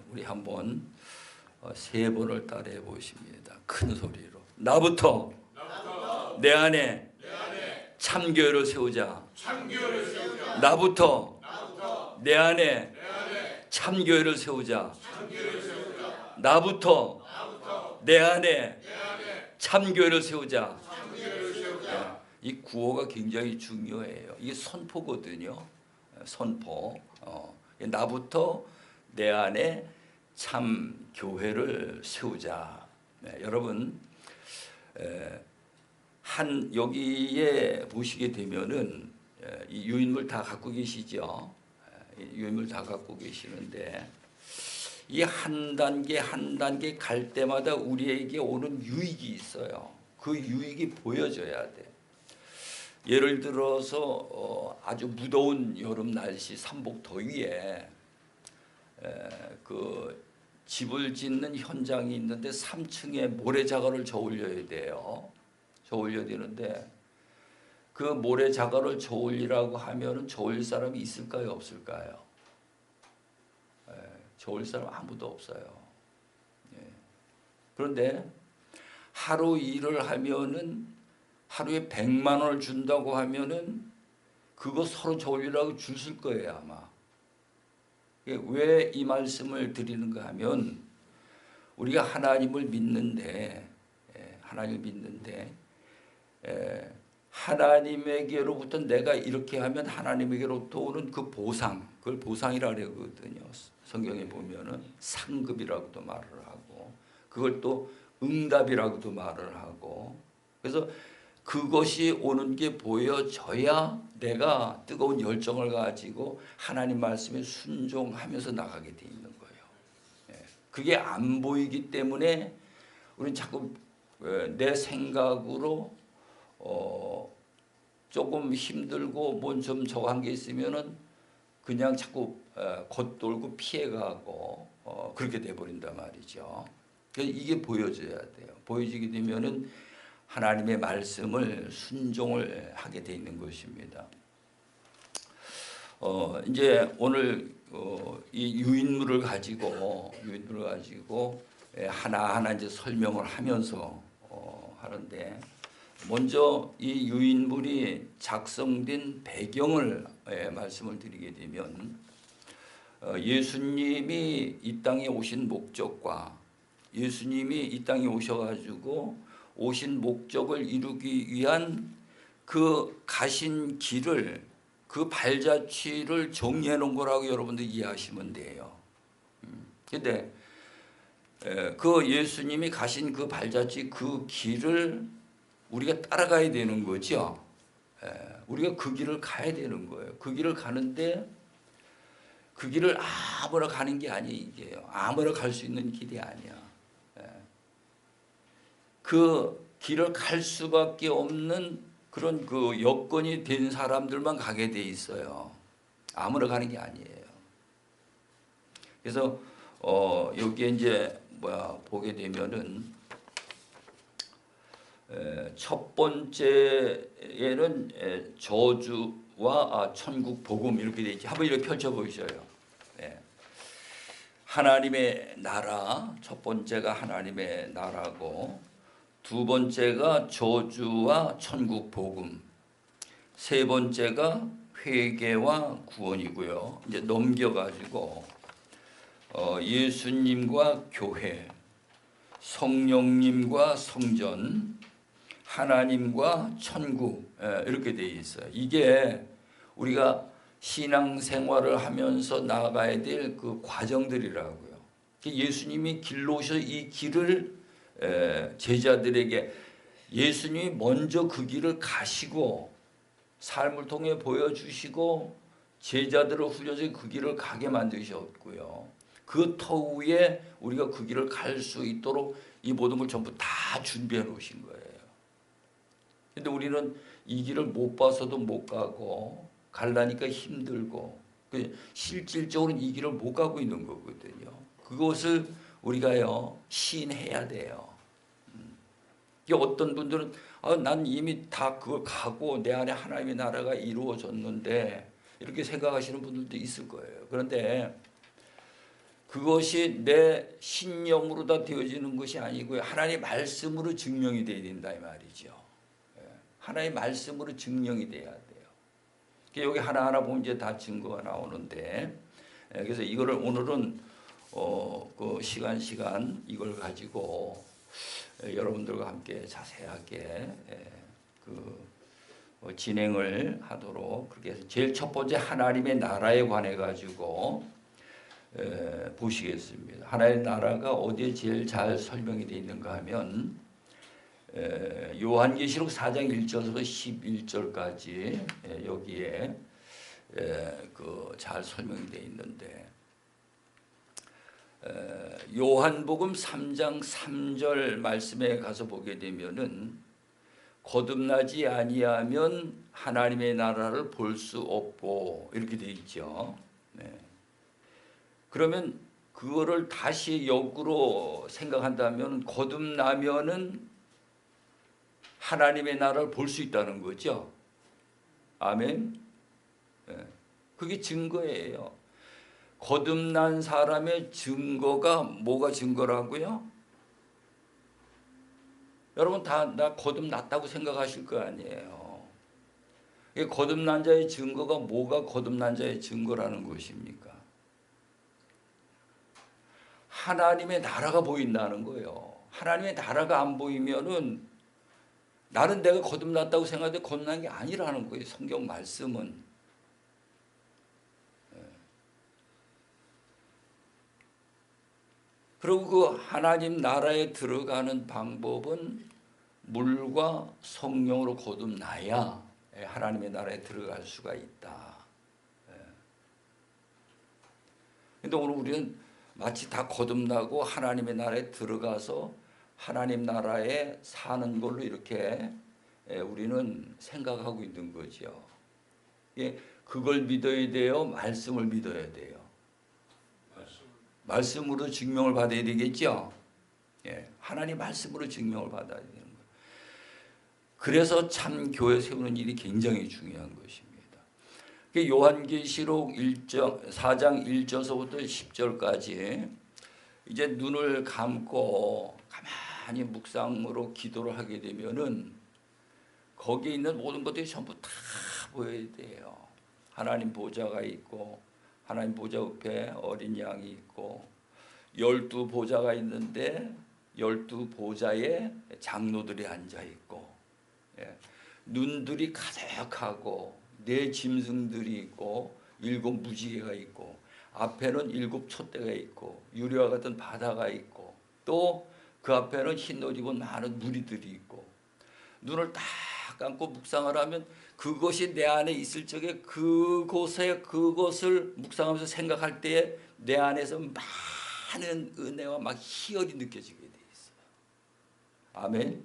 우리 한번 세 번을 따라해 보십니다. 큰 소리로. 나부터 내 안에 참교회를 세우자. 나부터 내 안에 참교회를 세우자. 나부터 내 안에 참교회를 세우자. 이 구호가 굉장히 중요해요. 이게 선포거든요. 선포. 나부터 내 안에 참 교회를 세우자. 여러분, 여기에 보시게 되면은 이 유인물 다 갖고 계시죠. 유인물 다 갖고 계시는데 이 한 단계 한 단계 갈 때마다 우리에게 오는 유익이 있어요. 그 유익이 보여져야 돼. 예를 들어서 아주 무더운 여름 날씨 삼복 더위에 그 집을 짓는 현장이 있는데 3층에 모래자갈을 저울려야 돼요. 저울려야 되는데 그 모래자갈을 저울리라고 하면은 저울릴 사람이 있을까요, 없을까요? 저울릴 사람 아무도 없어요. 그런데 하루 일을 하면은 하루에 100만 원을 준다고 하면은 그거 서로 저울리라고 줄 쓸 거예요, 아마. 왜 이 말씀을 드리는가 하면 우리가 하나님을 믿는데 하나님에게로부터 내가 이렇게 하면 하나님에게로부터 오는 그 보상, 그걸 보상이라고 그러거든요. 성경에 보면은 상급이라고도 말을 하고 그걸 또 응답이라고도 말을 하고, 그래서 그것이 오는 게 보여져야 내가 뜨거운 열정을 가지고 하나님 말씀에 순종하면서 나가게 돼 있는 거예요. 그게 안 보이기 때문에 우리는 자꾸 내 생각으로 조금 힘들고 뭔 좀 저한 게 있으면은 그냥 자꾸 겉돌고 피해가고 그렇게 돼 버린단 말이죠. 그래서 이게 보여져야 돼요. 보여지게 되면은 하나님의 말씀을 순종을 하게 돼 있는 것입니다. 이제 오늘 이 유인물을 가지고 하나하나 이제 설명을 하면서 하는데, 먼저 이 유인물이 작성된 배경을 말씀을 드리게 되면 예수님이 이 땅에 오신 목적과 예수님이 이 땅에 오셔가지고 오신 목적을 이루기 위한 그 가신 길을, 그 발자취를 정리해 놓은 거라고 여러분들 이해하시면 돼요. 근데 그 예수님이 가신 그 발자취, 그 길을 우리가 따라가야 되는 거죠. 우리가 그 길을 가야 되는 거예요. 그 길을 가는데 그 길을 아무나 가는 게 아니에요. 아무나 갈 수 있는 길이 아니야. 그 길을 갈 수밖에 없는 그런 그 여건이 된 사람들만 가게 돼 있어요. 아무나 가는 게 아니에요. 그래서 여기에 이제 보게 되면은 첫 번째에는 저주와 천국 복음 이렇게 돼 있지. 한번 이렇게 펼쳐 보셔요. 하나님의 나라, 첫 번째가 하나님의 나라고, 두 번째가 저주와 천국 복음, 세 번째가 회개와 구원이고요. 이제 넘겨가지고 예수님과 교회, 성령님과 성전, 하나님과 천국, 이렇게 되어 있어요. 이게 우리가 신앙생활을 하면서 나아가야 될 그 과정들이라고요. 예수님이 길로 오셔서 이 길을 제자들에게, 예수님이 먼저 그 길을 가시고 삶을 통해 보여주시고 제자들을 훈련해서 그 길을 가게 만드셨고요. 그 터위에 우리가 그 길을 갈 수 있도록 이 모든 걸 전부 다 준비해 놓으신 거예요. 근데 우리는 이 길을 못 봐서도 못 가고 가려니까 힘들고 실질적으로 이 길을 못 가고 있는 거거든요. 그것을 우리가요 시인해야 돼요. 어떤 분들은 난 이미 다 그걸 가고 내 안에 하나님의 나라가 이루어졌는데 이렇게 생각하시는 분들도 있을 거예요. 그런데 그것이 내 신념으로 다 되어지는 것이 아니고요. 하나님의 말씀으로 증명이 되어야 된다 이 말이죠. 하나님의 말씀으로 증명이 돼야 돼요. 여기 하나하나 보면 이제 다 증거가 나오는데, 그래서 이거를 오늘은 그 시간 이걸 가지고 여러분들과 함께 자세하게 진행을 하도록, 그렇게 해서 제일 첫 번째 하나님의 나라에 관해 가지고 보시겠습니다. 하나님의 나라가 어디에 제일 잘 설명이 되어 있는가 하면 요한계시록 4장 1절에서 11절까지 여기에 잘 설명이 되어 있는데, 요한복음 3장 3절 말씀에 가서 보게 되면은 거듭나지 아니하면 하나님의 나라를 볼 수 없고 이렇게 되어 있죠. 네. 그러면 그거를 다시 역으로 생각한다면 거듭나면은 하나님의 나라를 볼 수 있다는 거죠. 아멘. 네. 그게 증거예요. 거듭난 사람의 증거가 뭐가 증거라고요? 여러분 다 나 거듭났다고 생각하실 거 아니에요. 거듭난 자의 증거가 뭐가 거듭난 자의 증거라는 것입니까? 하나님의 나라가 보인다는 거예요. 하나님의 나라가 안 보이면은 나는 내가 거듭났다고 생각하는데 거듭난 게 아니라는 거예요. 성경 말씀은. 그리고 그 하나님 나라에 들어가는 방법은 물과 성령으로 거듭나야 하나님의 나라에 들어갈 수가 있다. 그런데 오늘 우리는 마치 다 거듭나고 하나님의 나라에 들어가서 하나님 나라에 사는 걸로 이렇게 우리는 생각하고 있는 거죠. 그걸 믿어야 돼요? 말씀을 믿어야 돼요? 말씀으로 증명을 받아야 되겠죠. 하나님 말씀으로 증명을 받아야 되는 거예요. 그래서 참 교회 세우는 일이 굉장히 중요한 것입니다. 요한계시록 4장 1절서부터 10절까지 이제 눈을 감고 가만히 묵상으로 기도를 하게 되면은 거기에 있는 모든 것들이 전부 다 보여야 돼요. 하나님 보좌가 있고 하나님 보좌 옆에 어린 양이 있고 12보좌가 있는데 12보좌에 장로들이 앉아 있고, 눈들이 가득하고 네 짐승들이 있고 7 무지개가 있고 앞에는 7 촛대가 있고 유리와 같은 바다가 있고 또 그 앞에는 흰 옷 입은 많은 무리들이 있고, 눈을 딱 감고 묵상을 하면 그것이 내 안에 있을 적에 그것을 묵상하면서 생각할 때에 내 안에서 많은 은혜와 막 희열이 느껴지게 돼 있어요. 아멘.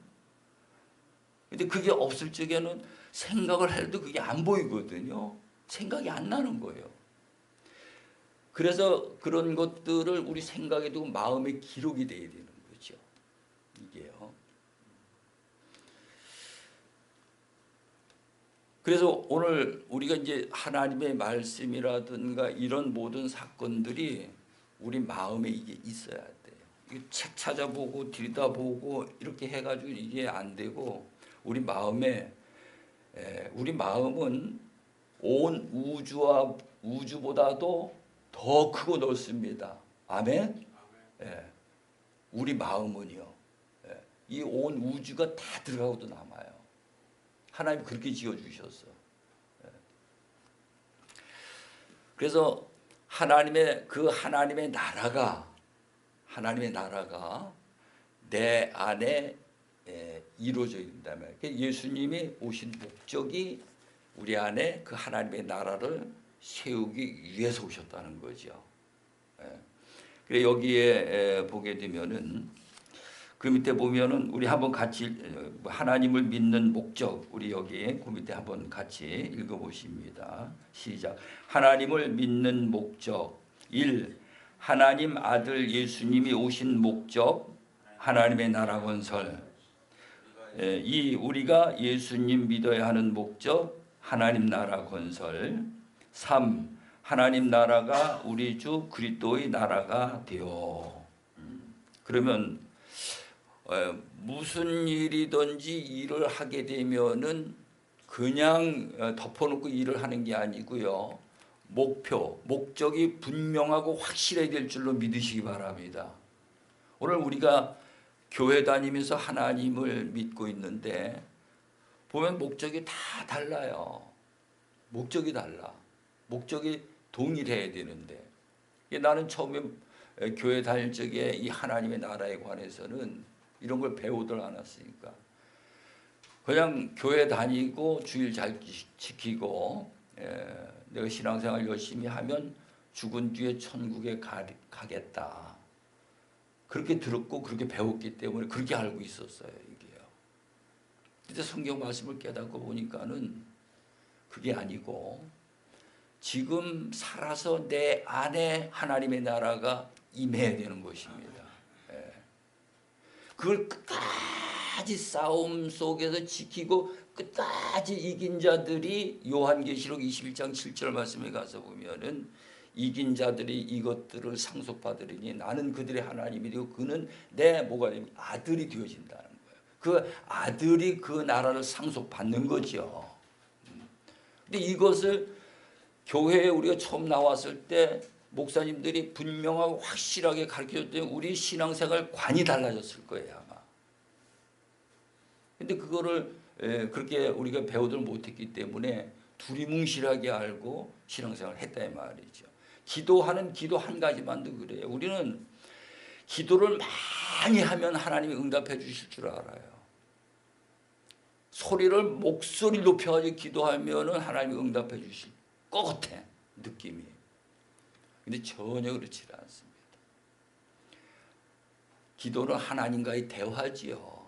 근데 그게 없을 적에는 생각을 해도 그게 안 보이거든요. 생각이 안 나는 거예요. 그래서 그런 것들을 우리 생각에 두고 마음에 기록이 돼야 되는 거죠. 이게요. 그래서 오늘 우리가 이제 하나님의 말씀이라든가 이런 모든 사건들이 우리 마음에 이게 있어야 돼요. 이게 책 찾아보고 들여다보고 이렇게 해가지고 이게 안 되고 우리 마음은 온 우주보다도 더 크고 넓습니다. 아멘. 우리 마음은요. 이 온 우주가 다 들어가고도 남아요. 하나님 그렇게 지어주셨어. 그래서 하나님의 나라가 내 안에 이루어져야 된다면, 예수님이 오신 목적이 우리 안에 그 하나님의 나라를 세우기 위해서 오셨다는 거죠. 그래 여기에 보게 되면은 그 밑에 보면은 우리 한번 같이 하나님을 믿는 목적, 우리 여기 그 밑에 한번 같이 읽어보십니다. 시작. 하나님을 믿는 목적 1. 하나님 아들 예수님이 오신 목적, 하나님의 나라 건설. 2. 우리가 예수님 믿어야 하는 목적, 하나님 나라 건설. 3. 하나님 나라가 우리 주 그리스도의 나라가 되어. 그러면 무슨 일이든지 일을 하게 되면은 그냥 덮어놓고 일을 하는 게 아니고요. 목적이 분명하고 확실해야 될 줄로 믿으시기 바랍니다. 오늘 우리가 교회 다니면서 하나님을 믿고 있는데 보면 목적이 다 달라요. 목적이 달라. 목적이 동일해야 되는데 나는 처음에 교회 다닐 적에 이 하나님의 나라에 관해서는 이런 걸 배우들 않았으니까 그냥 교회 다니고 주일 잘 지키고 내가 신앙생활 열심히 하면 죽은 뒤에 천국에 가겠다. 그렇게 들었고 그렇게 배웠기 때문에 그렇게 알고 있었어요. 이게요. 근데 성경 말씀을 깨닫고 보니까는 그게 아니고 지금 살아서 내 안에 하나님의 나라가 임해야 되는 것입니다. 그걸 끝까지 싸움 속에서 지키고 끝까지 이긴 자들이 요한계시록 21장 7절 말씀에 가서 보면은 이긴 자들이 이것들을 상속받으리니 나는 그들의 하나님이 되고 그는 내 뭐가 되면 아들이 되어진다는 거예요. 그 아들이 그 나라를 상속받는 거죠. 근데 이것을 교회에 우리가 처음 나왔을 때 목사님들이 분명하고 확실하게 가르쳐줬더니 우리 신앙생활 관이 달라졌을 거예요 아마. 근데 그거를 그렇게 우리가 배우들 못했기 때문에 두리뭉실하게 알고 신앙생활을 했다 이 말이죠. 기도하는 기도 한 가지만도 그래요. 우리는 기도를 많이 하면 하나님이 응답해 주실 줄 알아요. 목소리 높여가지고 기도하면 하나님이 응답해 주실 것 같아 느낌이. 근데 전혀 그렇지 않습니다. 기도는 하나님과의 대화지요.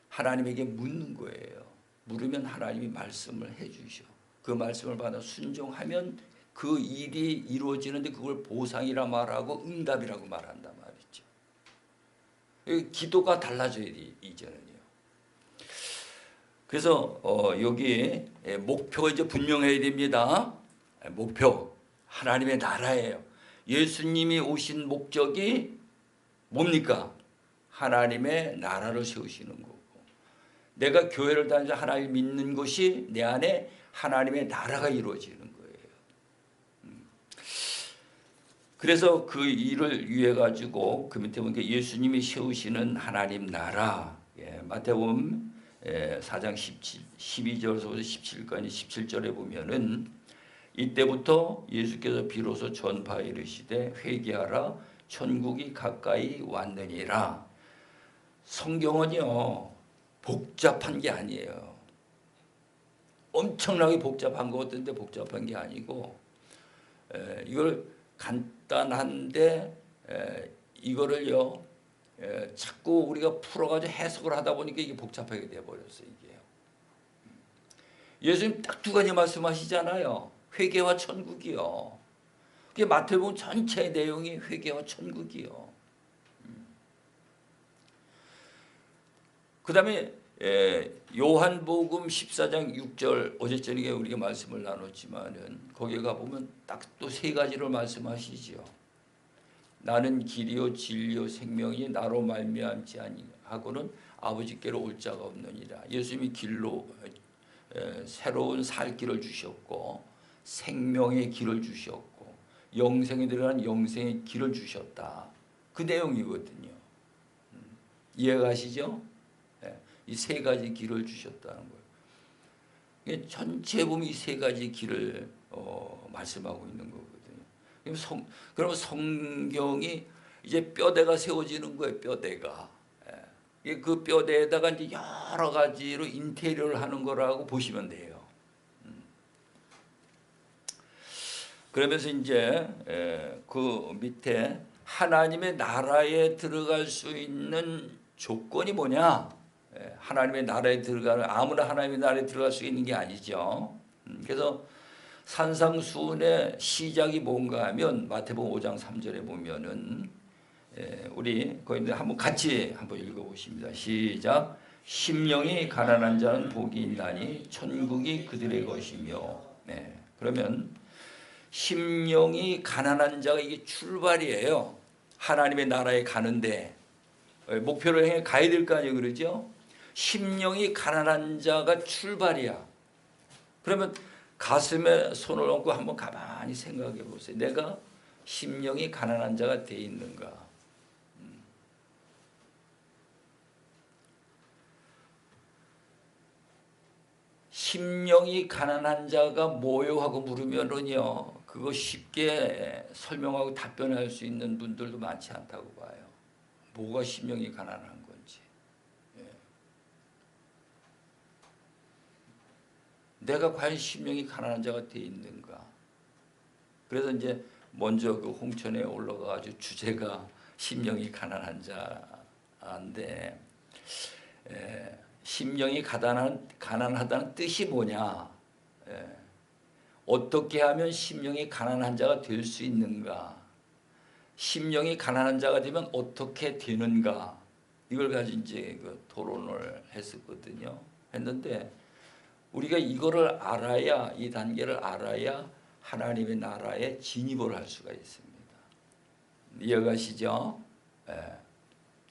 하나님에게 묻는 거예요. 물으면 하나님이 말씀을 해주셔. 그 말씀을 받아 순종하면 그 일이 이루어지는데 그걸 보상이라 말하고 응답이라고 말한단 말이죠. 기도가 달라져야 돼 이제는요. 그래서 여기 목표가 이제 분명해야 됩니다. 목표 하나님의 나라예요. 예수님이 오신 목적이 뭡니까? 하나님의 나라를 세우시는 거고 내가 교회를 다니면서 하나님 믿는 것이 내 안에 하나님의 나라가 이루어지는 거예요. 그래서 그 일을 위해 가지고 그 밑에 보니까 예수님이 세우시는 하나님 나라 마태복음 4장 12절에서 17까지 17절에 보면은 이때부터 예수께서 비로소 전파에 이르시되 회개하라 천국이 가까이 왔느니라. 성경은요 복잡한 게 아니에요. 엄청나게 복잡한 것 같은데 복잡한 게 아니고 이걸 간단한데 이거를요 자꾸 우리가 풀어가지고 해석을 하다 보니까 이게 복잡하게 돼버렸어요. 이게요. 예수님 딱 두 가지 말씀하시잖아요. 회개와 천국이요. 그게 마태복음 전체 내용이 회개와 천국이요. 그 다음에 요한복음 14장 6절 어제 저녁에 우리가 말씀을 나눴지만은 거기에 가보면 딱 또 세 가지를 말씀하시죠. 나는 길이요 진리요 생명이 나로 말미암지 아니하고는 아버지께로 올 자가 없느니라. 예수님이 길로 새로운 살 길을 주셨고 생명의 길을 주셨고 영생에 들어간 영생의 길을 주셨다. 그 내용이거든요. 이해가시죠? 이 세 가지 길을 주셨다는 거예요. 전체 보면 이 세 가지 길을 말씀하고 있는 거거든요. 그러면 성경이 이제 뼈대가 세워지는 거예요. 뼈대가. 그 뼈대에다가 이제 여러 가지로 인테리어를 하는 거라고 보시면 돼요. 그러면서 이제 그 밑에 하나님의 나라에 들어갈 수 있는 조건이 뭐냐? 하나님의 나라에 들어가는 아무나 하나님의 나라에 들어갈 수 있는 게 아니죠. 그래서 산상수훈의 시작이 뭔가 하면 마태복음 5장 3절에 보면은 우리 거기 한번 같이 한번 읽어보십니다. 시작. 심령이 가난한 자는 복이 있나니 천국이 그들의 것이며. 그러면 심령이 가난한 자가 이게 출발이에요. 하나님의 나라에 가는데 목표를 향해 가야 될 거 아니에요, 그러죠? 심령이 가난한 자가 출발이야. 그러면 가슴에 손을 얹고 한번 가만히 생각해 보세요. 내가 심령이 가난한 자가 돼 있는가? 심령이 가난한 자가 뭐요? 하고 물으면은요, 그거 쉽게 설명하고 답변할 수 있는 분들도 많지 않다고 봐요. 뭐가 심령이 가난한 건지. 예. 내가 과연 심령이 가난한 자가 돼 있는가? 그래서 이제 먼저 그 홍천에 올라가가지고 주제가 심령이 가난한 자인데, 심령이 가난하다는 뜻이 뭐냐? 어떻게 하면 심령이 가난한 자가 될 수 있는가? 심령이 가난한 자가 되면 어떻게 되는가? 이걸 가지고 이제 그 토론을 했었거든요. 했는데 우리가 이거를 알아야, 이 단계를 알아야 하나님의 나라에 진입을 할 수가 있습니다. 이해가시죠?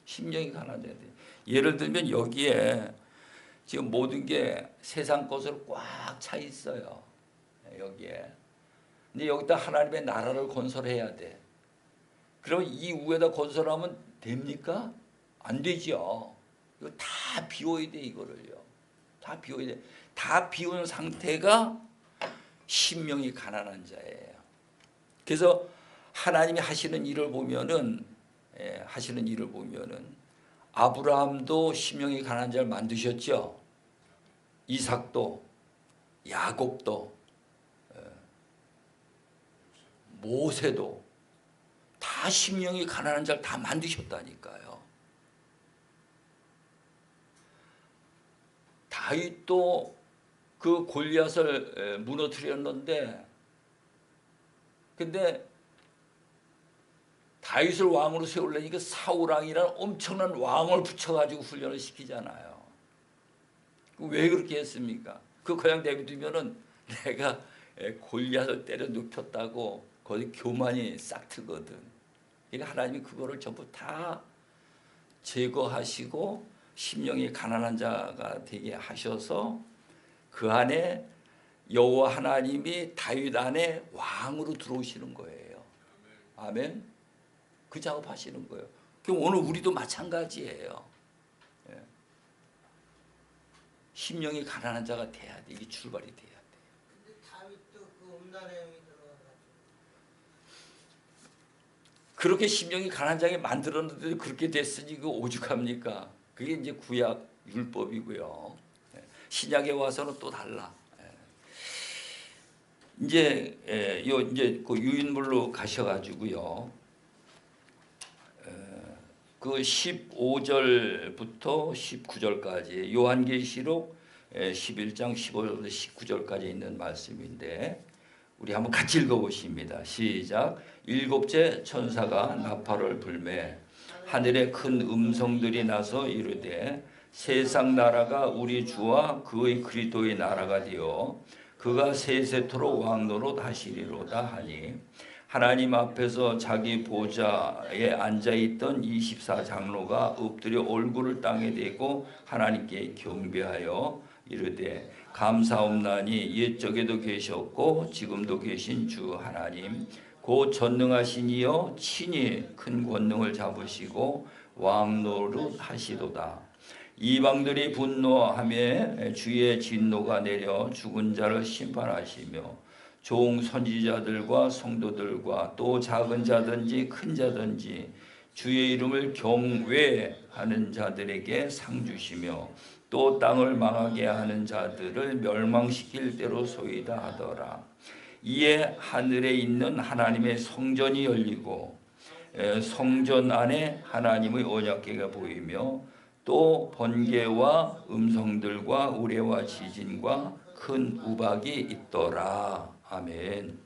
심령이 가난한 자가 돼요. 예를 들면 여기에 지금 모든 게 세상 것으로 꽉 차 있어요. 여기에. 근데 여기다 하나님의 나라를 건설해야 돼. 그럼 이 위에다 건설하면 됩니까? 안 되죠. 이거 다 비워야 돼, 이거를요. 다 비워야 돼. 다 비운 상태가 심령이 가난한 자예요. 그래서 하나님이 하시는 일을 보면은, 아브라함도 심령이 가난한 자를 만드셨죠. 이삭도, 야곱도, 모세도 다 심령이 가난한 자를 다 만드셨다니까요. 다윗도 그 골리앗을 무너뜨렸는데, 근데 다윗을 왕으로 세우려니까 사울왕이라는 엄청난 왕을 붙여가지고 훈련을 시키잖아요. 왜 그렇게 했습니까? 그 고향 다윗이면은 내가 골리앗을 때려 눕혔다고 거기 교만이 싹 트거든. 그러니까 하나님이 그거를 전부 다 제거하시고 심령이 가난한 자가 되게 하셔서 그 안에 여호와 하나님이 다윗 안에 왕으로 들어오시는 거예요. 아멘. 그 작업하시는 거예요. 그럼 오늘 우리도 마찬가지예요. 심령이 가난한 자가 돼야 돼. 이게 출발이 돼야 돼. 근데 다윗도 그 음란의 영이 들어가가지고 그렇게 심령이 가난한 자가 만들었는데 그렇게 됐으니 그 오죽합니까? 그게 이제 구약 율법이고요. 신약에 와서는 또 달라. 이제 그 유인물로 가셔가지고요. 그 15절부터 19절까지 요한계시록 11장 15절부터 19절까지 있는 말씀인데 우리 한번 같이 읽어보십니다. 시작. 일곱째 천사가 나팔을 불매 하늘에 큰 음성들이 나서 이르되 세상 나라가 우리 주와 그의 그리스도의 나라가 되어 그가 세세토록 왕노로 하시리로다 하니 하나님 앞에서 자기 보좌에 앉아있던 24장로가 엎드려 얼굴을 땅에 대고 하나님께 경배하여 이르되 감사옵나니 옛적에도 계셨고 지금도 계신 주 하나님 곧 전능하신 이여 친히 큰 권능을 잡으시고 왕노릇 하시도다. 이방들이 분노하며 주의 진노가 내려 죽은 자를 심판하시며 종 선지자들과 성도들과 또 작은 자든지 큰 자든지 주의 이름을 경외하는 자들에게 상 주시며 또 땅을 망하게 하는 자들을 멸망시킬 대로 소이다 하더라. 이에 하늘에 있는 하나님의 성전이 열리고 성전 안에 하나님의 언약궤가 보이며 또 번개와 음성들과 우레와 지진과 큰 우박이 있더라. 아멘.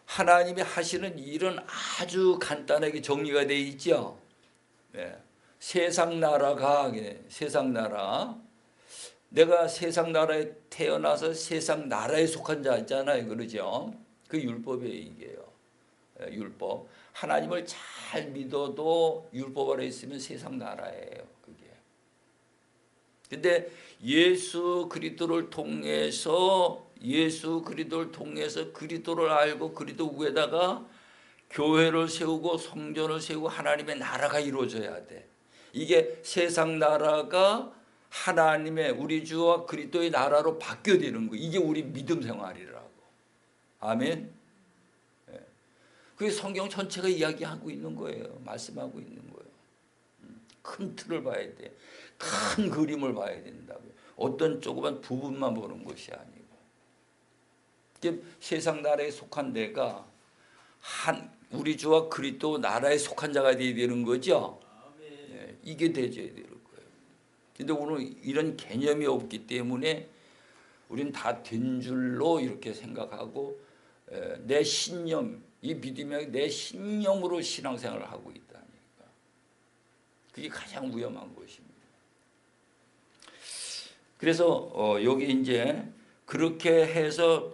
하나님이 하시는 일은 아주 간단하게 정리가 되어 있죠. 세상 나라가 세상 나라 내가 세상 나라에 태어나서 세상 나라에 속한 자 있잖아요. 그러죠? 그 율법이에요, 이게요. 율법. 하나님을 잘 믿어도 율법 아래 있으면 세상 나라예요, 그게. 근데 예수 그리스도를 통해서 그리스도를 알고 그리스도 위에다가 교회를 세우고 성전을 세우고 하나님의 나라가 이루어져야 돼. 이게 세상 나라가 하나님의 우리 주와 그리스도의 나라로 바뀌어야 되는 거예요. 이게 우리 믿음 생활이라고. 아멘. 그게 성경 전체가 이야기하고 있는 거예요. 말씀하고 있는 거예요. 큰 틀을 봐야 돼. 큰 그림을 봐야 된다고요. 어떤 조그만 부분만 보는 것이 아니고. 세상 나라에 속한 내가 우리 주와 그리스도 나라에 속한 자가 되어야 되는 거죠. 이게 되어야 되는 거예요. 근데 오늘 이런 개념이 없기 때문에 우리는 다 된 줄로 이렇게 생각하고 내 신념, 이 믿음이 내 신념으로 신앙생활을 하고 있다니까. 그게 가장 위험한 것입니다. 그래서 여기 이제 그렇게 해서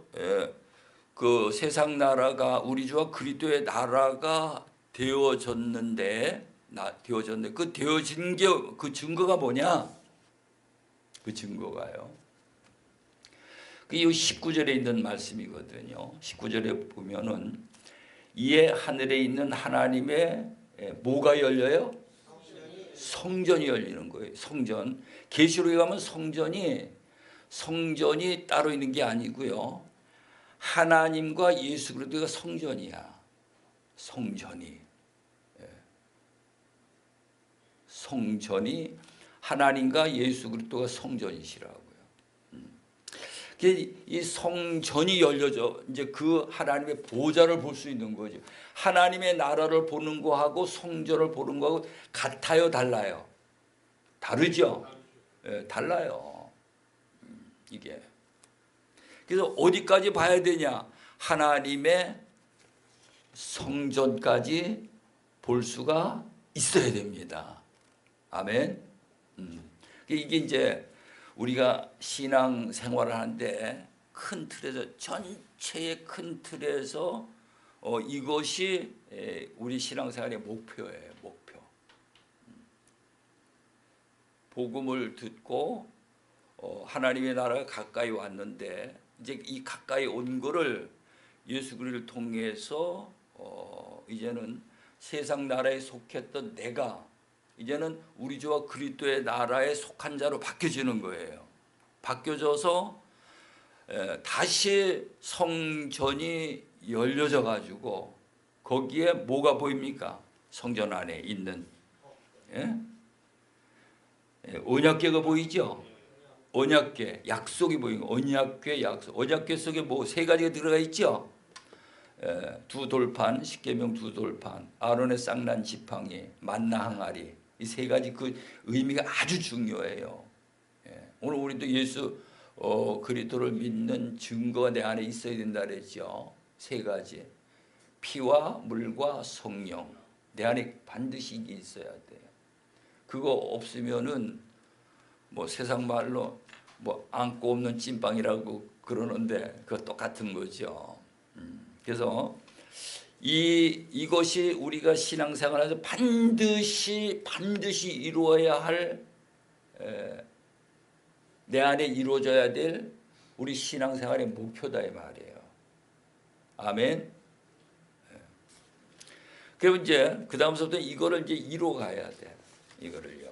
그 세상 나라가 우리 주와 그리스도의 나라가 되어졌는데 그 되어진 게 그 증거가 뭐냐? 그 증거가요. 이 19절에 있는 말씀이거든요. 19절에 보면은 이에 하늘에 있는 하나님의 뭐가 열려요? 성전이 열리는 거예요. 성전. 계시록에 가면 성전이 따로 있는 게 아니고요. 하나님과 예수 그리스도가 성전이야. 성전이 하나님과 예수 그리스도가 성전이시라고요. 이 성전이 열려져 이제 그 하나님의 보좌를 볼 수 있는 거죠. 하나님의 나라를 보는 거하고 성전을 보는 거하고 같아요, 달라요? 다르죠. 달라요. 이게. 그래서 어디까지 봐야 되냐? 하나님의 성전까지 볼 수가 있어야 됩니다. 아멘. 이게 이제 우리가 신앙 생활을 하는데 큰 틀에서 전체의 큰 틀에서 이것이 우리 신앙 생활의 목표예요. 목표. 복음을 듣고 하나님의 나라가 가까이 왔는데 이제 이 가까이 온 거를 예수 그리스도를 통해서 이제는 세상 나라에 속했던 내가 이제는 우리 주와 그리스도의 나라에 속한 자로 바뀌어지는 거예요. 바뀌어져서 다시 성전이 열려져 가지고 거기에 뭐가 보입니까? 성전 안에 있는 언약궤가 보이죠? 언약궤, 약속이 보이고 언약궤, 약속. 언약궤 속에 뭐 세 가지가 들어가 있죠? 두 돌판, 십계명 두 돌판, 아론의 쌍난 지팡이, 만나 항아리. 이 세 가지 그 의미가 아주 중요해요. 오늘 우리도 예수 그리스도를 믿는 증거가 내 안에 있어야 된다 그랬죠. 세 가지. 피와 물과 성령. 내 안에 반드시 이게 있어야 돼요. 그거 없으면은 뭐 세상 말로 뭐 안고 없는 찐빵이라고 그러는데 그거 똑같은 거죠. 그래서 이것이 우리가 신앙생활에서 반드시 이루어야 할 내 안에 이루어져야 될 우리 신앙생활의 목표다 이 말이에요. 아멘. 그럼 이제 그 다음부터 이거를 이제 이루어가야 돼. 이거를요.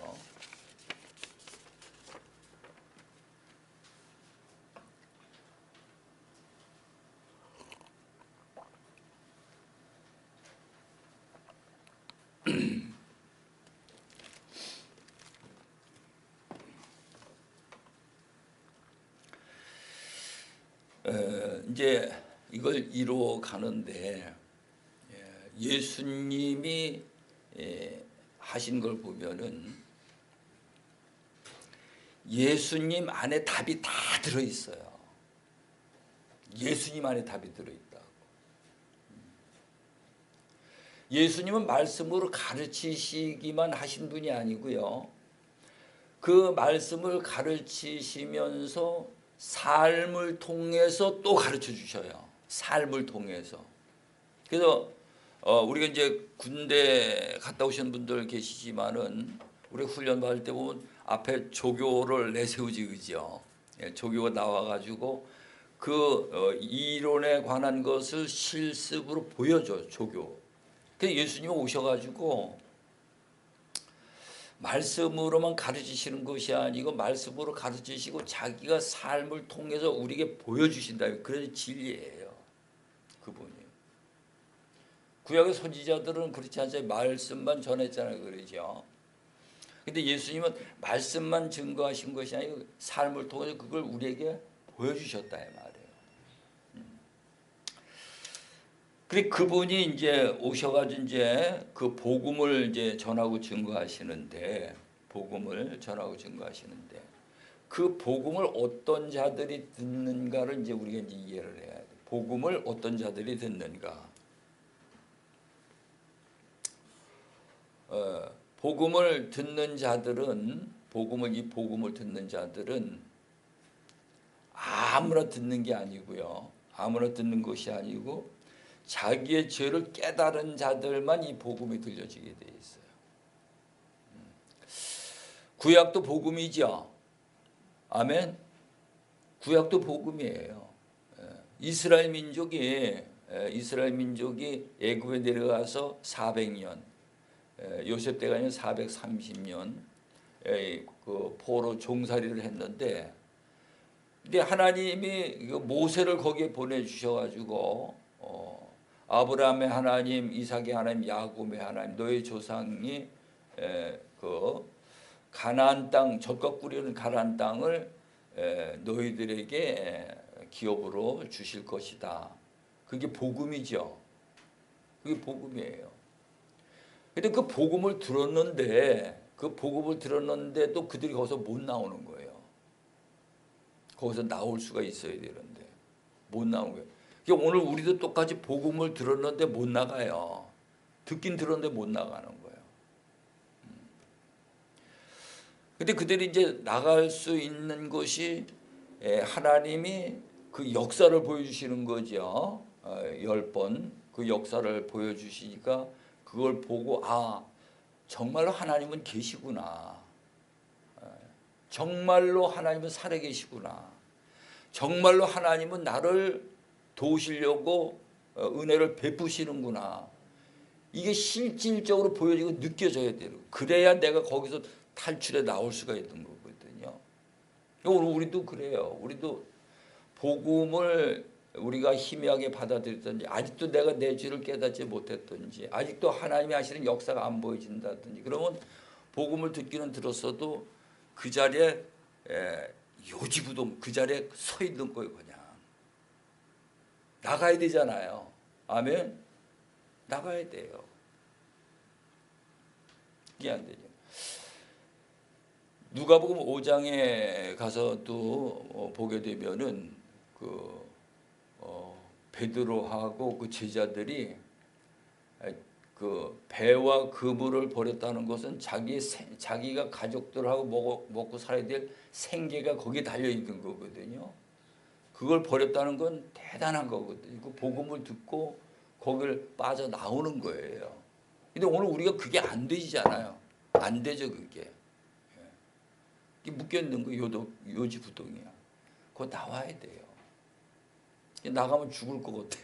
이제 이걸 이루어 가는데 예수님이 하신 걸 보면은 예수님 안에 답이 다 들어 있어요. 예수님 안에 답이 들어 있다고. 예수님은 말씀으로 가르치시기만 하신 분이 아니고요. 그 말씀을 가르치시면서 삶을 통해서 또 가르쳐 주셔요. 삶을 통해서. 그래서 우리가 이제 군대 갔다 오신 분들 계시지만은 우리 훈련 받을 때 보면 앞에 조교를 내세우지 그죠? 예, 조교가 나와가지고 그 이론에 관한 것을 실습으로 보여줘 조교. 근데 예수님 오셔가지고 말씀으로만 가르치시는 것이 아니고 말씀으로 가르치시고 자기가 삶을 통해서 우리에게 보여주신다. 그래서 진리예요. 그분이. 구약의 선지자들은 그렇지 않잖아요. 말씀만 전했잖아요. 그러죠. 근데 예수님은 말씀만 증거하신 것이 아니고 삶을 통해서 그걸 우리에게 보여주셨다 이 말이에요. 그래 그분이 이제 오셔가지고 이제 그 복음을 이제 전하고 증거하시는데 그 복음을 어떤 자들이 듣는가를 이제 우리가 이제 이해를 해야 돼. 복음을 어떤 자들이 듣는가. 복음을 듣는 자들은 복음을 듣는 자들은 아무나 듣는 게 아니고요. 아무나 듣는 것이 아니고 자기의 죄를 깨달은 자들만 이 복음이 들려지게 돼 있어요. 구약도 복음이죠. 아멘. 구약도 복음이에요. 이스라엘 민족이 애굽에 내려가서 400년, 요셉 때가 아니라 430년 그 포로 종살이를 했는데, 근데 하나님이 모세를 거기에 보내주셔가지고 아브라함의 하나님, 이삭의 하나님, 야곱의 하나님, 너의 조상이 그 가나안 땅, 젖과 꿀이 가나안 땅을 너희들에게 기업으로 주실 것이다. 그게 복음이죠. 그게 복음이에요. 근데 그 복음을 들었는데도 그들이 거기서 못 나오는 거예요. 거기서 나올 수가 있어야 되는데 못 나오는 거예요. 그러니까 오늘 우리도 똑같이 복음을 들었는데 못 나가요. 듣긴 들었는데 못 나가는 거예요. 근데 그들이 이제 나갈 수 있는 것이 하나님이 그 역사를 보여주시는 거죠. 10번 그 역사를 보여주시니까 그걸 보고 정말로 하나님은 계시구나. 정말로 하나님은 살아계시구나. 정말로 하나님은 나를 도우시려고 은혜를 베푸시는구나. 이게 실질적으로 보여지고 느껴져야 돼요. 그래야 내가 거기서 탈출해 나올 수가 있는 거거든요. 오늘 우리도 그래요. 우리도 복음을 우리가 희미하게 받아들였든지, 아직도 내가 내 죄를 깨닫지 못했든지, 아직도 하나님이 하시는 역사가 안 보여진다든지, 그러면 복음을 듣기는 들었어도 그 자리에 요지부동 그 자리에 서 있는 거예요. 그냥 나가야 되잖아요. 아멘. 나가야 돼요. 이게 안 되죠. 누가복음 5장에 가서도 보게 되면은 베드로하고 그 제자들이 그 배와 그물을 버렸다는 것은 자기가 가족들하고 먹고 살아야 될 생계가 거기에 달려 있는 거거든요. 그걸 버렸다는 건 대단한 거거든요. 그 복음을 듣고 거기를 빠져 나오는 거예요. 근데 오늘 우리가 그게 안 되잖아요. 안 되죠, 그게. 묶여 있는 거 요지부동이야. 그거 나와야 돼요. 나가면 죽을 것 같아.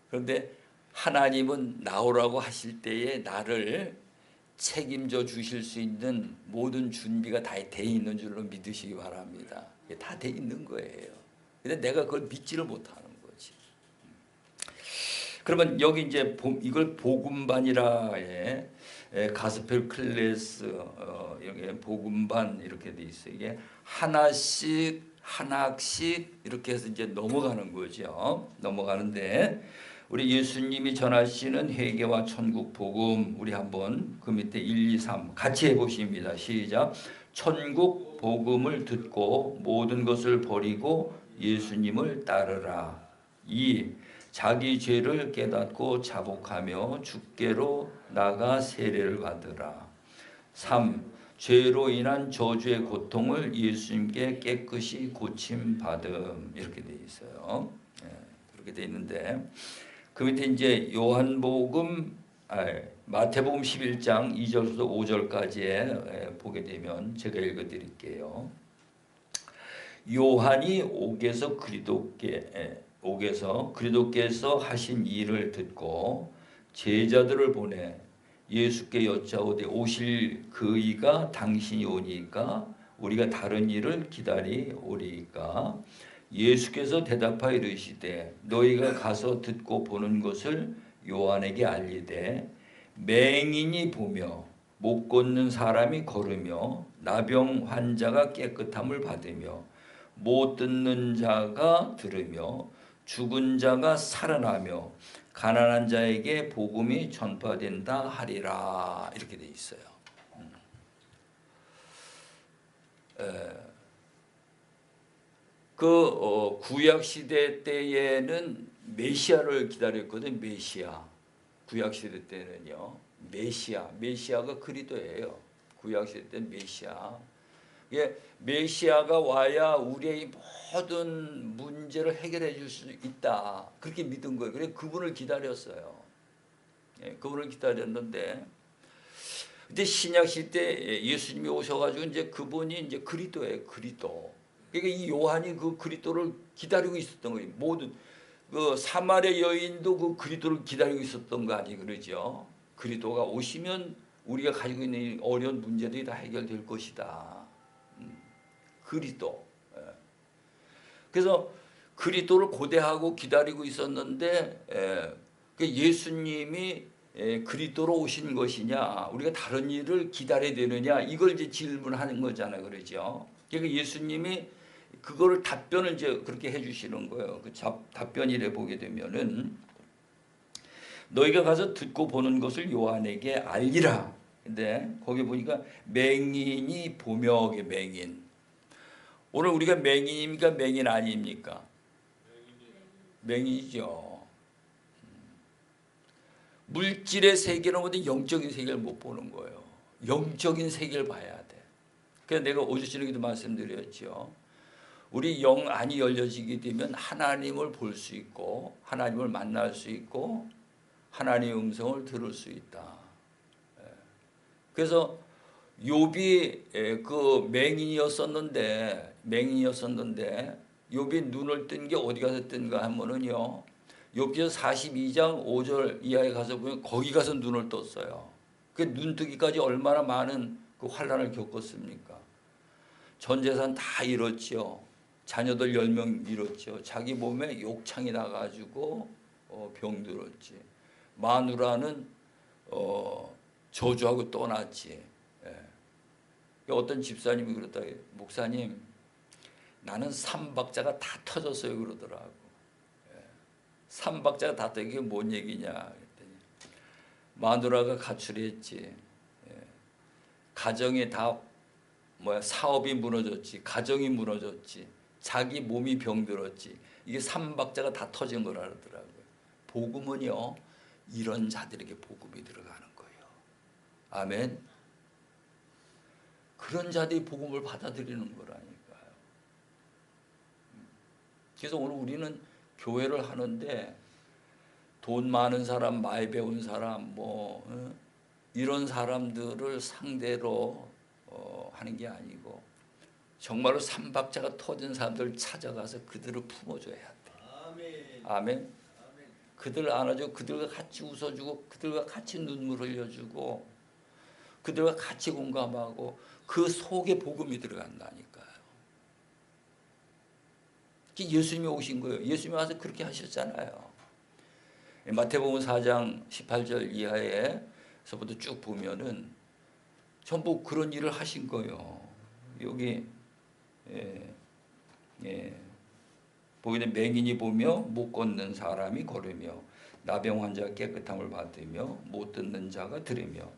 그런데 하나님은 나오라고 하실 때에 나를 책임져 주실 수 있는 모든 준비가 다 돼 있는 줄로 믿으시기 바랍니다. 다 돼 있는 거예요. 근데 내가 그걸 믿지를 못하는 거지. 그러면 여기 이제 이걸 복음반이라 가스펠 클래스 여기 복음반 이렇게 돼 있어요. 이게 하나씩 이렇게 해서 이제 넘어가는 거죠. 넘어가는데 우리 예수님이 전하시는 회개와 천국 복음 우리 한번 그 밑에 1, 2, 3 같이 해보십니다. 시작. 천국 복음을 듣고 모든 것을 버리고 예수님을 따르라. 2. 자기 죄를 깨닫고 자복하며 주께로 나가 세례를 받으라. 3. 죄로 인한 저주의 고통을 예수님께 깨끗이 고침받음. 이렇게 돼 있어요. 그렇게 돼 있는데 그 밑에 이제 마태복음 11장 2절부터 5절까지에 보게 되면 제가 읽어드릴게요. 요한이 옥에서 그리스도께서 하신 일을 듣고 제자들을 보내 예수께 여짜오되 오실 그이가 당신이 오니까 우리가 다른 일을 기다리오리이까. 예수께서 대답하여 이르시되 너희가 가서 듣고 보는 것을 요한에게 알리되 맹인이 보며 못 걷는 사람이 걸으며 나병 환자가 깨끗함을 받으며 못 듣는 자가 들으며 죽은 자가 살아나며 가난한 자에게 복음이 전파된다 하리라. 이렇게 돼 있어요. 구약 시대 때에는 메시아를 기다렸거든. 메시아. 구약 시대 때는요. 메시아가 그리스도예요. 구약 시대 때는 메시아. 메시아가 와야 우리의 모든 문제를 해결해 줄 수 있다. 그렇게 믿은 거예요. 그래서 그분을 기다렸어요. 그분을 기다렸는데, 근데 신약 시대 예수님이 오셔가지고 이제 그분이 이제 그리스도예요. 그리스도. 그러니까 이 요한이 그 그리스도를 기다리고 있었던 거예요. 모든 그 사마리아 여인도 그 그리스도를 기다리고 있었던 거 아니 그러죠? 그리스도가 오시면 우리가 가지고 있는 어려운 문제들이 다 해결될 것이다. 그리스도. 그래서 그리스도를 고대하고 기다리고 있었는데 예수님이 그리스도로 오신 것이냐, 우리가 다른 일을 기다려야 되느냐, 이걸 이제 질문하는 거잖아요, 그러죠? 그러니까 예수님이 그거를 답변을 이제 그렇게 해주시는 거예요. 그 답변이래 보게 되면은 너희가 가서 듣고 보는 것을 요한에게 알리라. 근데 거기 보니까 맹인이 보며, 맹인. 오늘 우리가 맹인입니까? 맹인 아닙니까? 맹인이죠. 물질의 세계는 오는데 영적인 세계를 못 보는 거예요. 영적인 세계를 봐야 돼. 그래서 내가 오주 저녁에도 말씀드렸죠. 우리 영 안이 열려지게 되면 하나님을 볼 수 있고 하나님을 만날 수 있고 하나님의 음성을 들을 수 있다. 그래서 욥이 그 맹인이었었는데 욥이 눈을 뜬 게 어디 가서 뜬가 하면은요, 욥기서 42장 5절 이하에 가서 보면 거기 가서 눈을 떴어요. 그 눈뜨기까지 얼마나 많은 그 환난을 겪었습니까? 전 재산 다 잃었죠. 자녀들 10명 잃었죠. 자기 몸에 욕창이 나가지고 병들었지. 마누라는 저주하고 떠났지. 어떤 집사님이 그러다, 목사님 나는 삼박자가 다 터졌어요 그러더라고. 삼박자가 다 터진 게 뭔 얘기냐 그랬더니 마누라가 가출했지. 가정이 다 사업이 무너졌지. 가정이 무너졌지. 자기 몸이 병들었지. 이게 삼박자가 다 터진 거라 그러더라고요. 복음은요, 이런 자들에게 복음이 들어가는 거예요. 아멘. 그런 자들이 복음을 받아들이는 거라니까요. 그래서 오늘 우리는 교회를 하는데 돈 많은 사람, 많이 배운 사람, 이런 사람들을 상대로 하는 게 아니고 정말로 삼박자가 터진 사람들을 찾아가서 그들을 품어줘야 돼. 아멘. 아멘. 그들을 안아주고 그들과 같이 웃어주고 그들과 같이 눈물 흘려주고 그들과 같이 공감하고 그 속에 복음이 들어간다니까요. 예수님이 오신 거예요. 예수님이 와서 그렇게 하셨잖아요. 마태복음 4장 18절 이하에서부터 쭉 보면은 전부 그런 일을 하신 거예요. 여기 보게 되면 맹인이 보며 못 걷는 사람이 걸으며 나병 환자가 깨끗함을 받으며 못 듣는 자가 들으며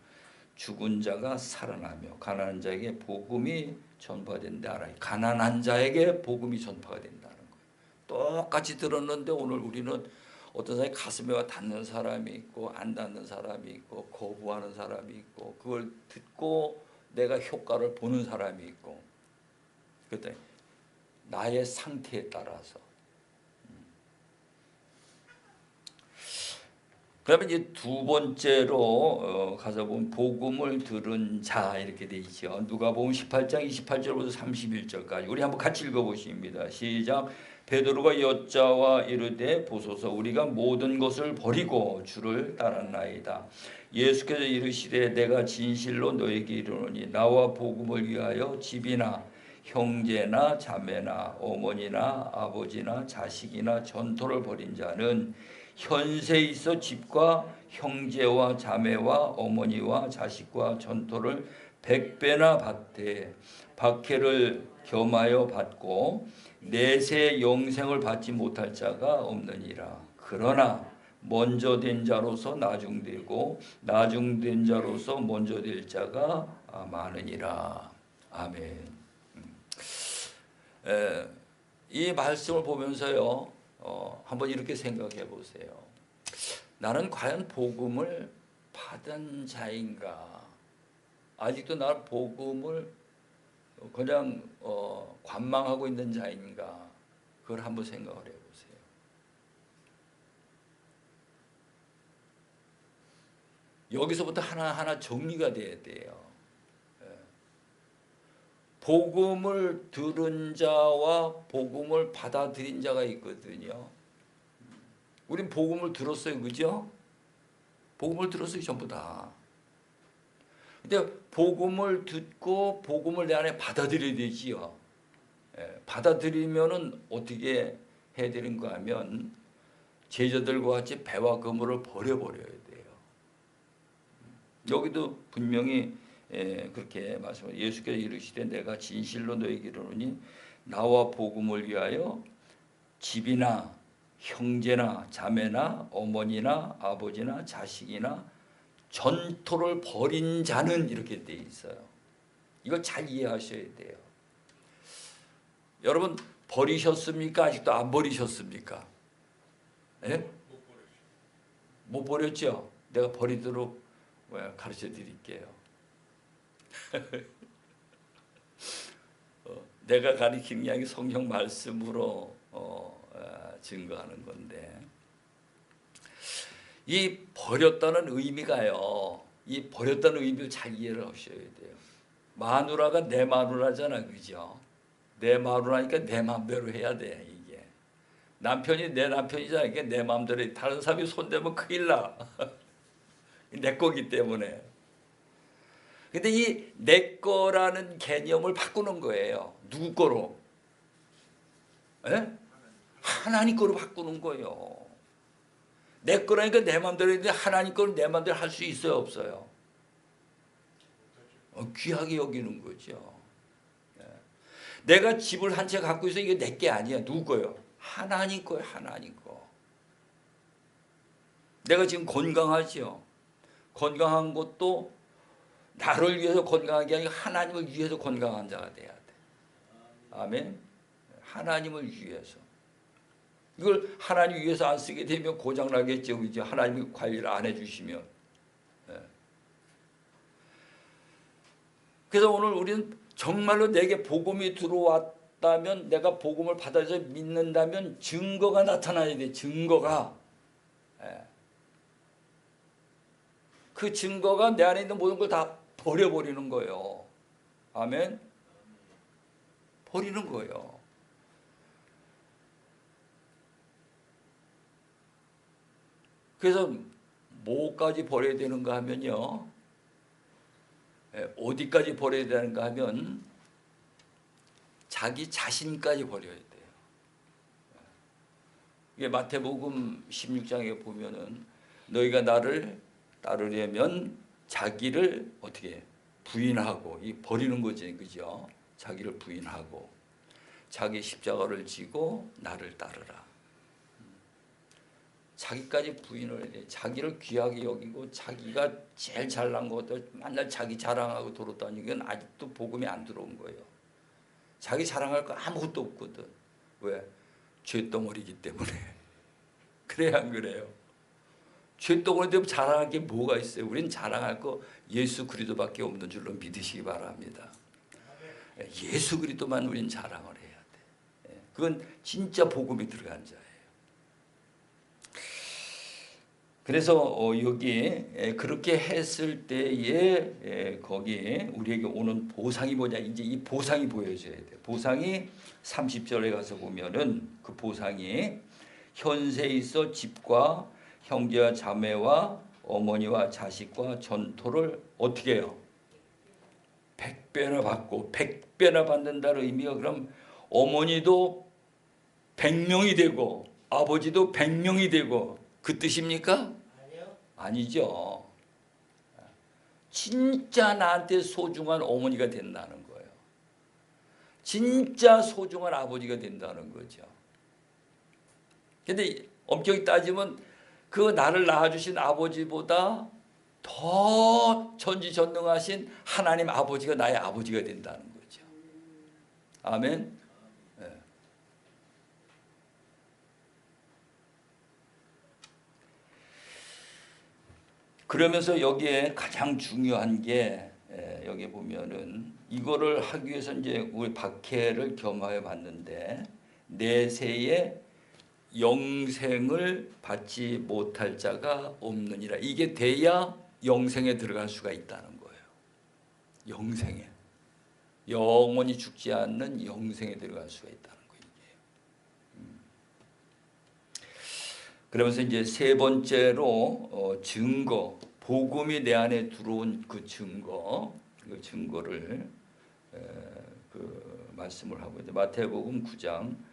죽은 자가 살아나며 가난한 자에게 복음이 전파된다 알아요. 가난한 자에게 복음이 전파가 된다는 거예요. 똑같이 들었는데 오늘 우리는 어떤 사람이 가슴에 와 닿는 사람이 있고 안 닿는 사람이 있고 거부하는 사람이 있고 그걸 듣고 내가 효과를 보는 사람이 있고 그때 나의 상태에 따라서 그다음에 이제 두 번째로 가서 보면 복음을 들은 자 이렇게 돼 있죠. 누가복음 18장 28절부터 31절까지 우리 한번 같이 읽어보십니다. 시작. 베드로가 여짜와 이르되 보소서 우리가 모든 것을 버리고 주를 따랐나이다. 예수께서 이르시되 내가 진실로 너에게 이르노니 나와 복음을 위하여 집이나 형제나 자매나 어머니나 아버지나 자식이나 전토를 벌인 자는 현세 있어 집과 형제와 자매와 어머니와 자식과 전토를 100배나 받되 박해를 겸하여 받고 내세 영생을 받지 못할 자가 없느니라. 그러나 먼저 된 자로서 나중되고 나중된 자로서 먼저 될 자가 많으니라. 아멘. 이 말씀을 보면서요. 한번 이렇게 생각해 보세요. 나는 과연 복음을 받은 자인가? 아직도 나 복음을 그냥 관망하고 있는 자인가? 그걸 한번 생각을 해보세요. 여기서부터 하나하나 정리가 돼야 돼요. 복음을 들은 자와 복음을 받아들인 자가 있거든요. 우린 복음을 들었어요. 그죠? 복음을 들었어요. 전부 다. 근데 복음을 듣고 복음을 내 안에 받아들여야 되지요. 받아들이면은 어떻게 해야 되는가 하면 제자들과 같이 배와 그물을 버려버려야 돼요. 여기도 분명히 그렇게 말씀하세요. 예수께서 이르시되 내가 진실로 너에게 이르노니 나와 복음을 위하여 집이나 형제나 자매나 어머니나 아버지나 자식이나 전토를 벌인 자는 이렇게 돼 있어요. 이걸 잘 이해하셔야 돼요. 여러분 버리셨습니까? 아직도 안 버리셨습니까? 예? 못 버렸죠? 내가 버리도록 가르쳐 드릴게요. 내가 가르치는 게 아니라 성경 말씀으로 증거하는 건데 이 버렸다는 의미가요. 이 버렸다는 의미를 잘 이해를 하셔야 돼요. 마누라가 내 마누라잖아, 그죠? 내 마누라니까 내 마음대로 해야 돼 이게. 남편이 내 남편이잖아, 이게 내 마음대로 해. 다른 사람이 손대면 큰일 나. 내 거기 때문에. 근데 이 내 거라는 개념을 바꾸는 거예요. 누구 거로? 에? 하나님 거로 바꾸는 거예요. 내 거라니까 내 마음대로 했는데 하나님 거를 내 마음대로 할 수 있어요, 없어요? 귀하게 여기는 거죠. 내가 집을 한 채 갖고 있어. 이게 내 게 아니야. 누구 거요? 하나님 거예요. 하나님 거. 내가 지금 건강하지요. 건강한 것도 나를 위해서 건강한 게 아니라 하나님을 위해서 건강한 자가 돼야 돼. 아멘. 하나님을 위해서. 이걸 하나님 위해서 안 쓰게 되면 고장 나겠죠, 그죠? 하나님이 관리를 안 해주시면. 그래서 오늘 우리는 정말로 내게 복음이 들어왔다면, 내가 복음을 받아서 믿는다면 증거가 나타나야 돼. 증거가. 그 증거가 내 안에 있는 모든 걸 다 버려버리는 거예요. 아멘. 버리는 거예요. 그래서 뭐까지 버려야 되는가 하면요. 어디까지 버려야 되는가 하면 자기 자신까지 버려야 돼요. 이게 마태복음 16장에 보면은 너희가 나를 따르려면 자기를 어떻게 부인하고, 이 버리는 거지, 그죠? 자기를 부인하고 자기 십자가를 지고 나를 따르라. 자기까지 부인을 해야 돼. 자기를 귀하게 여기고 자기가 제일 잘난 것도 맨날 자기 자랑하고 돌아다니는 건 아직도 복음이 안 들어온 거예요. 자기 자랑할 거 아무것도 없거든. 왜? 죄덩어리기 때문에. 그래야 안 그래요? 죄덩어리인데 자랑할 게 뭐가 있어요? 우린 자랑할 거 예수 그리스도밖에 없는 줄로 믿으시기 바랍니다. 예수 그리스도만 우린 자랑을 해야 돼. 그건 진짜 복음이 들어간 자예요. 그래서 여기 그렇게 했을 때에 거기 우리에게 오는 보상이 뭐냐, 이제 이 보상이 보여져야 돼요. 보상이 30절에 가서 보면은 그 보상이 현세에 있어 집과 형제와 자매와 어머니와 자식과 전토를 어떻게 해요? 100배나 받고, 100배나 받는다는 의미가, 그럼 어머니도 100명이 되고 아버지도 100명이 되고 그 뜻입니까? 아니요. 아니죠. 진짜 나한테 소중한 어머니가 된다는 거예요. 진짜 소중한 아버지가 된다는 거죠. 근데 엄격히 따지면 그 나를 낳아주신 아버지보다 더 전지전능하신 하나님 아버지가 나의 아버지가 된다는 거죠. 아멘. 예. 그러면서 여기에 가장 중요한 게 여기 보면은 이거를 하기 위해서 이제 우리 박해를 겸하여 봤는데 내세에 영생을 받지 못할 자가 없느니라. 이게 돼야 영생에 들어갈 수가 있다는 거예요. 영생에. 영원히 죽지 않는 영생에 들어갈 수가 있다는 거예요. 그러면서 이제 세 번째로 증거, 복음이 내 안에 들어온 그 증거, 그 증거를 그 말씀을 하고 있는데 마태복음 9장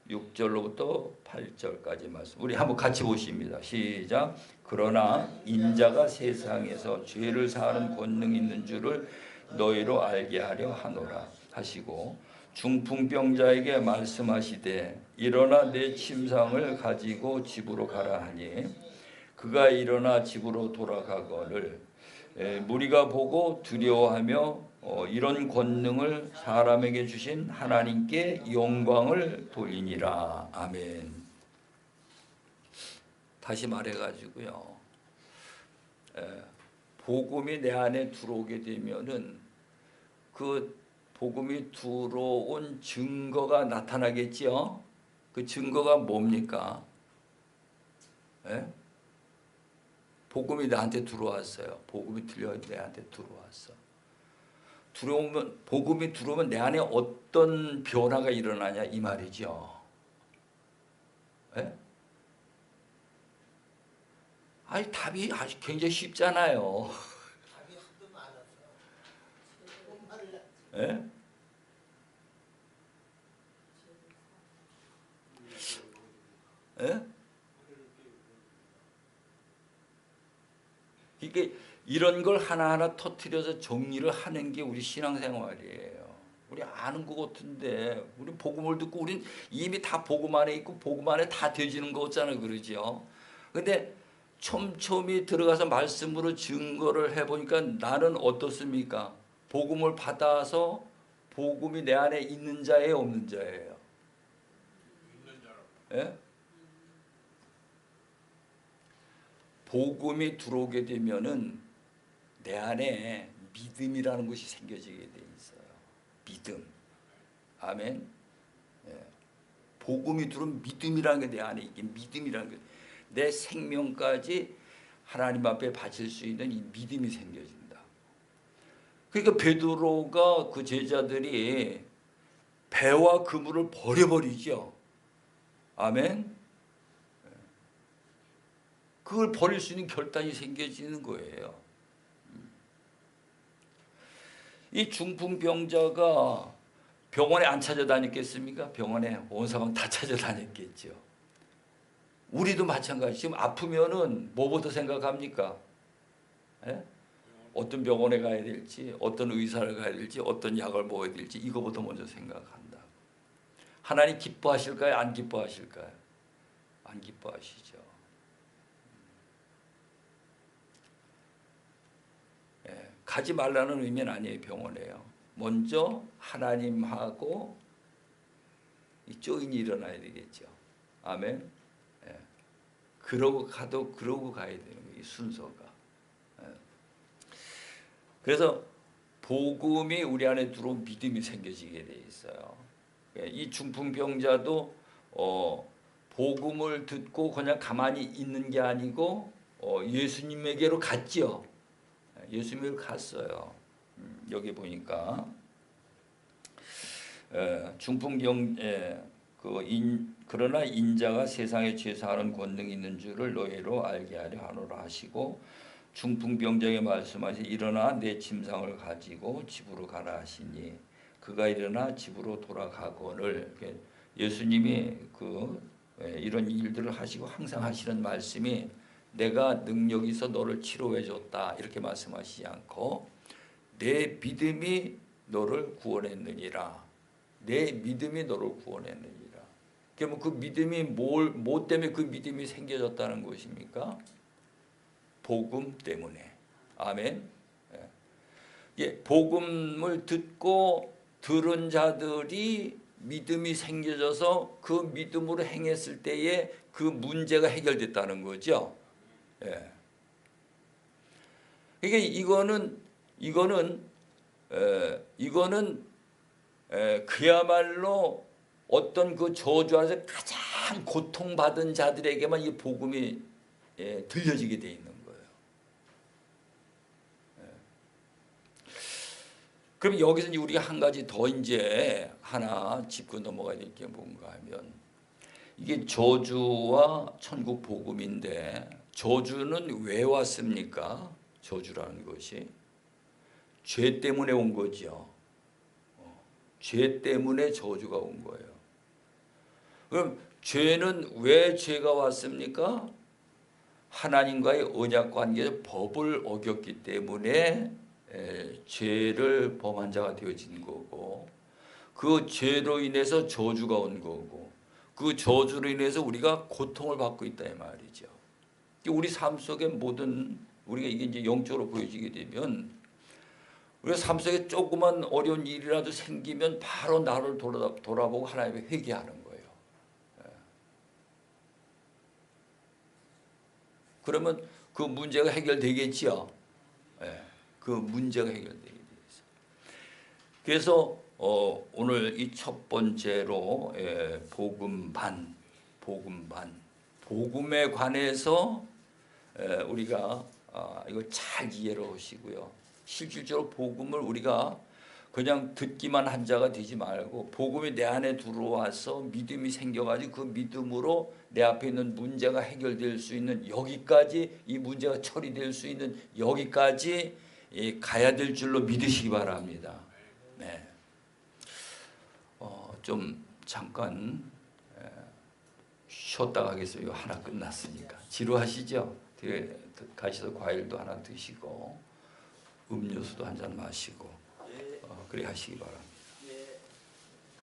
6절로부터 8절까지 말씀. 우리 한번 같이 보십니다. 시작. 그러나 인자가 세상에서 죄를 사하는 권능이 있는 줄을 너희로 알게 하려 하노라 하시고 중풍병자에게 말씀하시되 일어나 내 침상을 가지고 집으로 가라 하니 그가 일어나 집으로 돌아가거늘 무리가 보고 두려워하며 이런 권능을 사람에게 주신 하나님께 영광을 돌리니라. 아멘. 다시 말해가지고요, 복음이 내 안에 들어오게 되면은 그 복음이 들어온 증거가 나타나겠지요. 그 증거가 뭡니까? 예? 복음이 나한테 들어왔어요. 복음이 내한테 들어왔어. 복음이 들어오면 내 안에 어떤 변화가 일어나냐 이 말이죠. 예? 아니 답이 아주 굉장히 쉽잖아요. 답이 하도 많아서 정말 예? 예? 이게 이런 걸 하나하나 터뜨려서 정리를 하는 게 우리 신앙생활이에요. 우리 아는 것 같은데 우리 복음을 듣고 우린 이미 다 복음 안에 있고 복음 안에 다 되지는 거 같잖아요. 그러죠. 근데 촘촘히 들어가서 말씀으로 증거를 해보니까 나는 어떻습니까? 복음을 받아서 복음이 내 안에 있는 자예요, 없는 자예요? 예? 복음이 들어오게 되면은 내 안에 믿음이라는 것이 생겨지게 돼 있어요. 믿음. 아멘. 예. 복음이 들어오면 믿음이라는 게 내 안에 있게, 믿음이라는 게 내 생명까지 하나님 앞에 바칠 수 있는 이 믿음이 생겨진다. 그러니까 베드로가 그 제자들이 배와 그물을 버려버리죠. 아멘. 그걸 버릴 수 있는 결단이 생겨지는 거예요. 이 중풍병자가 병원에 안 찾아다녔겠습니까? 병원에 온 사람 다 찾아다녔겠죠. 우리도 마찬가지. 지금 아프면은 뭐부터 생각합니까? 예? 어떤 병원에 가야 될지, 어떤 의사를 가야 될지, 어떤 약을 먹어야 될지 이거부터 먼저 생각한다. 하나님 기뻐하실까요? 안 기뻐하실까요? 안 기뻐하시죠. 예, 가지 말라는 의미는 아니에요. 병원에요. 먼저 하나님하고 이 조인이 일어나야 되겠죠. 아멘. 예. 그러고 가야 되는 거예요. 이 순서가. 그래서 복음이 우리 안에 들어오면 믿음이 생겨지게 돼 있어요. 이 중풍병자도 복음을 듣고 그냥 가만히 있는 게 아니고 예수님에게로 갔죠. 예수님에게로 갔어요. 여기 보니까 중풍병 그러나 인자가 세상에 죄사하는 권능이 있는 줄을 너희로 알게 하려 하노라 하시고 중풍병자에게 말씀하시 일어나 내 침상을 가지고 집으로 가라 하시니 그가 일어나 집으로 돌아가거늘. 예수님이 이런 일들을 하시고 항상 하시는 말씀이 내가 능력이 있어 너를 치료해 줬다 이렇게 말씀하시지 않고 내 믿음이 너를 구원했느니라. 내 믿음이 너를 구원했느니라. 그러면 그 믿음이 뭐 때문에 그 믿음이 생겨졌다는 것입니까? 복음 때문에. 아멘. 복음을 듣고 들은 자들이 믿음이 생겨져서 그 믿음으로 행했을 때에 그 문제가 해결됐다는 거죠. 그러니까 이거는 그야말로 어떤 그 저주 안에서 가장 고통받은 자들에게만 이 복음이 들려지게 돼 있는 거예요. 그럼 여기서 이제 우리가 한 가지 더 이제 하나 짚고 넘어가야 될 게 뭔가 하면 이게 저주와 천국 복음인데 저주는 왜 왔습니까? 저주라는 것이 죄 때문에 온 거죠. 죄 때문에 저주가 온 거예요. 그럼 죄는 왜 죄가 왔습니까? 하나님과의 언약 관계에서 법을 어겼기 때문에 죄를 범한 자가 되어진 거고 그 죄로 인해서 저주가 온 거고 그 저주로 인해서 우리가 고통을 받고 있다 이 말이죠. 우리 삶 속에 모든 우리가 이게 이제 영적으로 보여지게 되면 우리가 삶 속에 조그만 어려운 일이라도 생기면 바로 나를 돌아보고 하나님께 회개하는 거예요. 그러면 그 문제가 해결되겠지요. 그 문제가 해결되게 되어 있어요. 그래서 오늘 이 첫 번째로 복음에 관해서 우리가 이거 잘 이해를 하시고요. 실질적으로 복음을 우리가 그냥 듣기만 한 자가 되지 말고 복음이 내 안에 들어와서 믿음이 생겨가지고 그 믿음으로 내 앞에 있는 문제가 해결될 수 있는 여기까지 이 문제가 처리될 수 있는 여기까지 가야 될 줄로 믿으시기 바랍니다. 네. 좀 잠깐 쉬었다 가겠어요. 하나 끝났으니까 지루하시죠? 뒤에 가셔서 과일도 하나 드시고 음료수도 한 잔 마시고 그래 하시기 바랍니다.